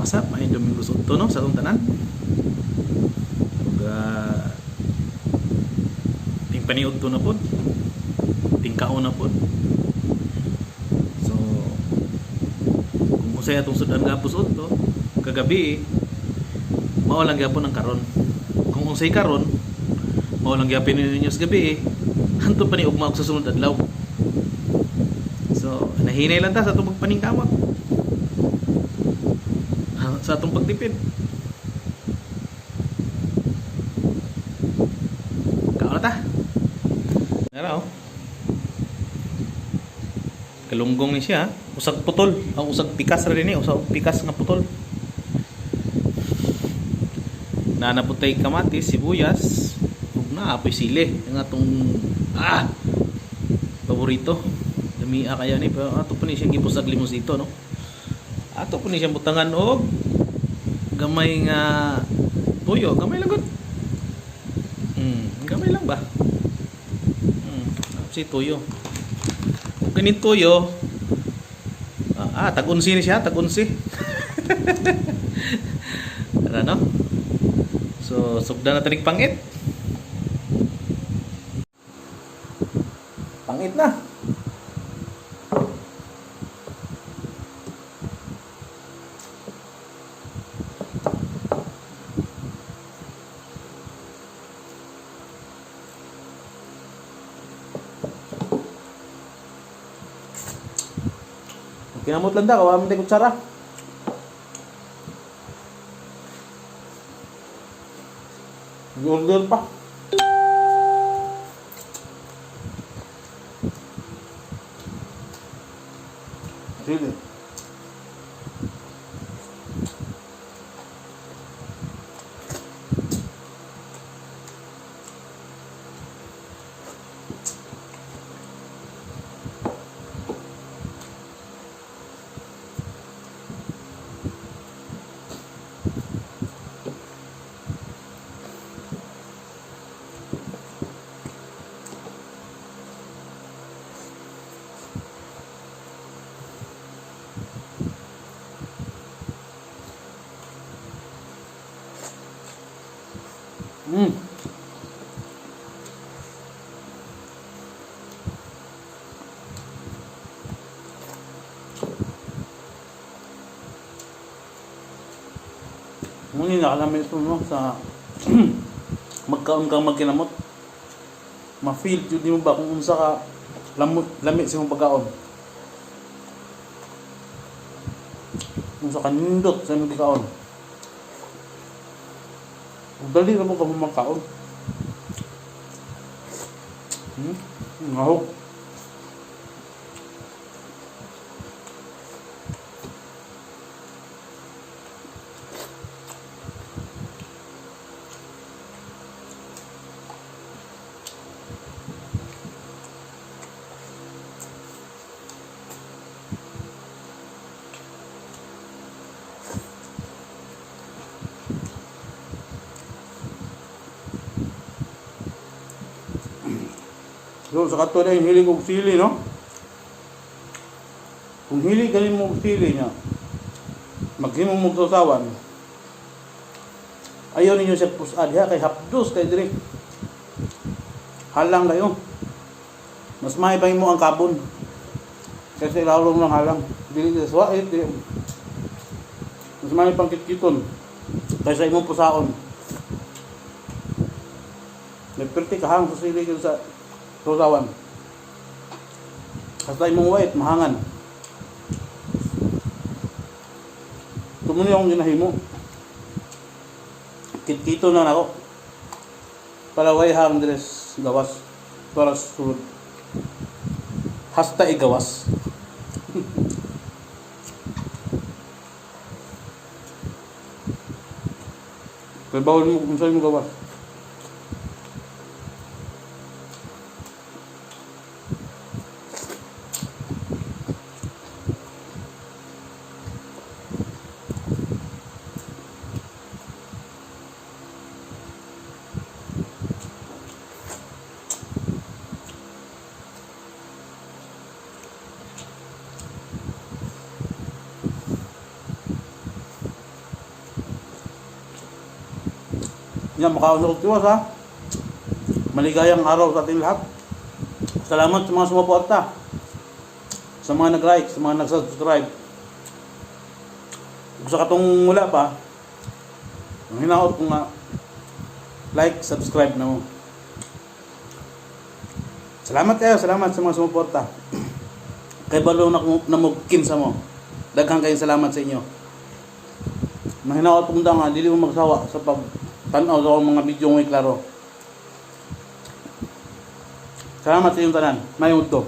Asa may Domingos Udto no sa atong tanan. Ug ting paniud to na pod. Ting kaon na pod. So kung usay atong sudan gapos Udto kagabi mao lang gyapon ang karon. Kung usay karon mao lang gyapon ninyo sa gabi hantud pa ni ugma og sa sunod adlaw. So nahinay lang ta sa atong pagpaningkamot. Sa atong pagtipid. Kaon na ta. Nara oh. Kalunggong ni siya, usag putol, ang usag pikas ra dinhi, usag pikas nga putol. Nanaputay kamatis, sibuyas, ug naapoy sili, ang atong paborito. Dami kaya ni pero ato pa ni siyang gipusag limosito no. Ato pa ni siyang butangan og gamay nga tuyo, gamay lang gud. Gamay lang ba? Si tuyo. Kung ganito tuyo, tag-unsi ni siya, tag-unsi. Tara no? So, sugdan na tanig pangit. Pangit na. Kinamot lang da, kawa mo tayo kutsara. Order pa. Sige. Muni nakalamin ito no sa magkaon kang magkinamot. Ma-feel jud nimo ba kung unsa ka lamit sa imong pagkaon. Unsa ka nindot sa imong pagkaon. Dali na mo ka magkaon. Ngahok. So, sa kato na yung hilig og sili, no? Kung hilig galing mo og sili niya, maghimong mong sausawan, ayaw ninyo siya pusad, kay hapdos kay diri. Halang kayo. Mas maibay mo ang kabon. Kasi lalo mo ng halang. Dili sa swait, mas maibay pang kitkiton. Kaysa imong pusaon. Nagperti kahang sa sili sa sausawan. Hasta imong wait, mahangan. Tumun yung ginahimo. Kit-kito na ako. Para way hang dress gawas. Para sulod. Hasta igawas. Kaya bawal mo kung saan mo gawas. Yan, makausap ko ha. Maligayang araw sa ating lahat. Salamat sa mga sumuporta. Sa mga nag-like, sa mga nag-subscribe. Kung sa katong wala pa, ang hinaot ko nga, like, subscribe na mo. Salamat kayo, salamat sa mga sumuporta. Kay balo na mugkinsa mo. Daghang kayong salamat sa inyo. Nang hinaot ko nga, dili mo magsawa sa pag-tanaw sa mga video ng klaro. Salamat sa inyong tanan. Mayong to.